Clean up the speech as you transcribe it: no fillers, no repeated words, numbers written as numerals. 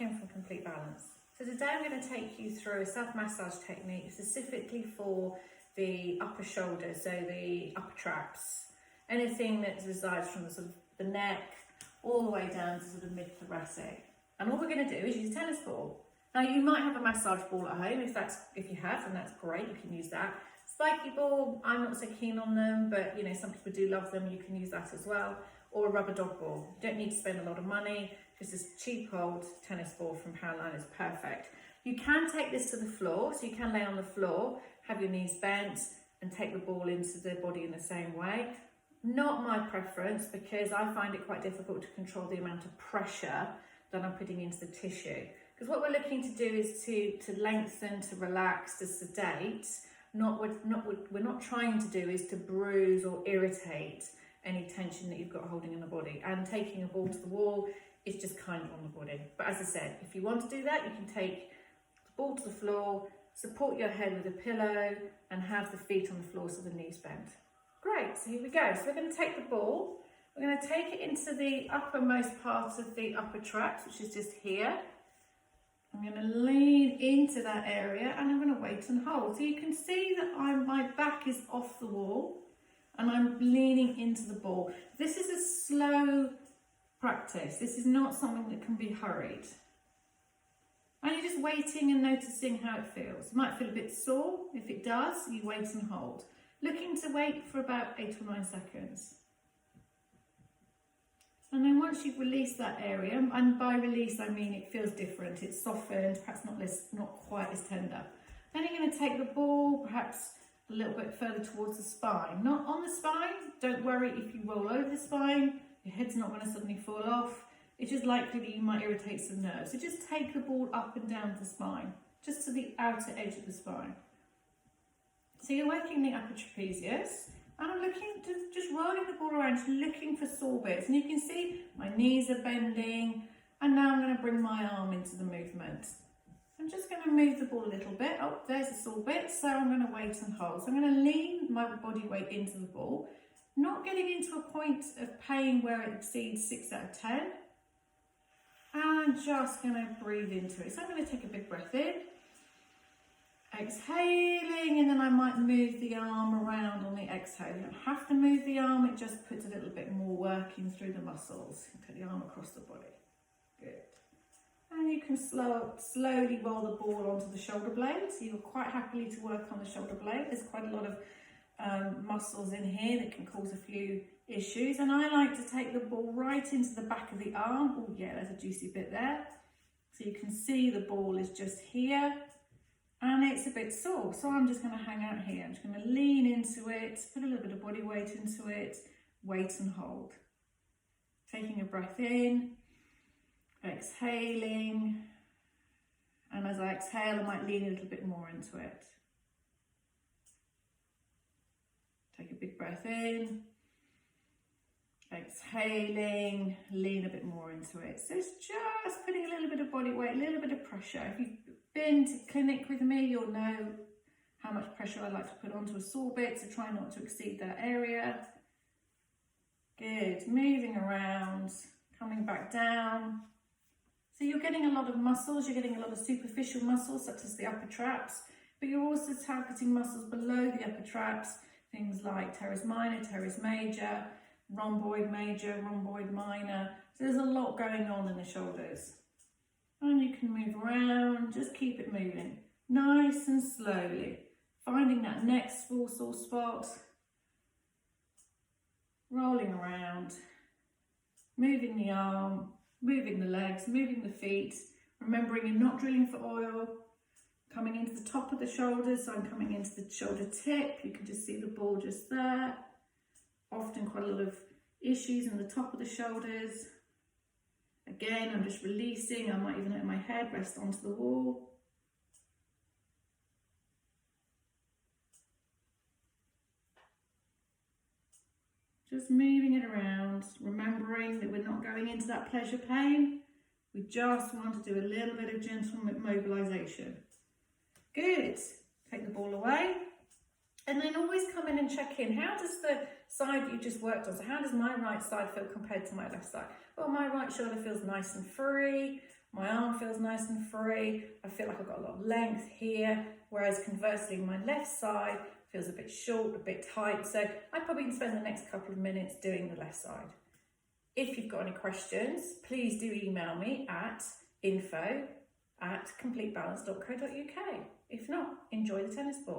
in from complete balance. So today I'm going to take you through a self-massage technique specifically for the upper shoulders, so the upper traps, anything that resides from the sort of the neck all the way down to sort of mid-thoracic. And all we're going to do is use a tennis ball. Now you might have a massage ball at home, if you have, and that's great, you can use that. Spiky ball, I'm not so keen on them, but you know, some people do love them, you can use that as well. Or a rubber dog ball. You don't need to spend a lot of money, just this cheap old tennis ball from Powerline is perfect. You can take this to the floor, so you can lay on the floor, have your knees bent and take the ball into the body in the same way. Not my preference, because I find it quite difficult to control the amount of pressure that I'm putting into the tissue. Because what we're looking to do is to lengthen, to relax, to sedate. What we're not trying to do is to bruise or irritate any tension that you've got holding in the body. And taking a ball to the wall is just kind of on the body. But as I said, if you want to do that, you can take the ball to the floor, support your head with a pillow and have the feet on the floor so the knees bend. Great, so here we go. So we're going to take the ball, we're going to take it into the uppermost part of the upper traps, which is just here. I'm going to lean into that area and I'm going to wait and hold. So you can see that my back is off the wall and I'm leaning into the ball. This is a slow practice. This is not something that can be hurried. And you're just waiting and noticing how it feels. It might feel a bit sore. If it does, you wait and hold. Looking to wait for about 8 or 9 seconds. And then once you've released that area, and by release I mean it feels different, it's softened, perhaps not quite as tender. Then you're going to take the ball perhaps a little bit further towards the spine. Not on the spine, don't worry if you roll over the spine, your head's not going to suddenly fall off. It's just likely that you might irritate some nerves. So just take the ball up and down the spine, just to the outer edge of the spine. So you're working the upper trapezius. And I'm looking to just rolling the ball around, just looking for sore bits. And you can see my knees are bending. And now I'm going to bring my arm into the movement. I'm just going to move the ball a little bit. Oh, there's a sore bit. So I'm going to wait and hold. So I'm going to lean my body weight into the ball. Not getting into a point of pain where it exceeds 6 out of 10. And I'm just going to breathe into it. So I'm going to take a big breath in. Exhaling, and then I might move the arm around on the exhale. You don't have to move the arm, it just puts a little bit more working through the muscles. Put the arm across the body. Good. And you can slowly roll the ball onto the shoulder blade. So you're quite happily to work on the shoulder blade. There's quite a lot of muscles in here that can cause a few issues. And I like to take the ball right into the back of the arm. Oh yeah, there's a juicy bit there. So you can see the ball is just here. And it's a bit sore, so I'm just going to hang out here. I'm just going to lean into it, put a little bit of body weight into it, wait and hold. Taking a breath in, exhaling, and as I exhale, I might lean a little bit more into it. Take a big breath in, exhaling, lean a bit more into it. So it's just putting a little bit of body weight, a little bit of pressure. If you've been to clinic with me, you'll know how much pressure I like to put onto a sore bit, so try not to exceed that area. Good, moving around, coming back down. So you're getting a lot of muscles, you're getting a lot of superficial muscles such as the upper traps, but you're also targeting muscles below the upper traps, things like teres minor, teres major, rhomboid major, rhomboid minor. So there's a lot going on in the shoulders. And you can move around, just keep it moving, nice and slowly. Finding that next small sore spot, rolling around, moving the arm, moving the legs, moving the feet, remembering you're not drilling for oil, coming into the top of the shoulders, so I'm coming into the shoulder tip, you can just see the ball just there. Often quite a lot of issues in the top of the shoulders. Again, I'm just releasing, I might even let my head rest onto the wall. Just moving it around, remembering that we're not going into that pleasure pain. We just want to do a little bit of gentle mobilization. Good. Take the ball away. And then always come in and check in. How does the side that you just worked on, so how does my right side feel compared to my left side? Well, my right shoulder feels nice and free. My arm feels nice and free. I feel like I've got a lot of length here, whereas conversely, my left side feels a bit short, a bit tight. So I probably can spend the next couple of minutes doing the left side. If you've got any questions, please do email me at info@completebalance.co.uk. If not, enjoy the tennis ball.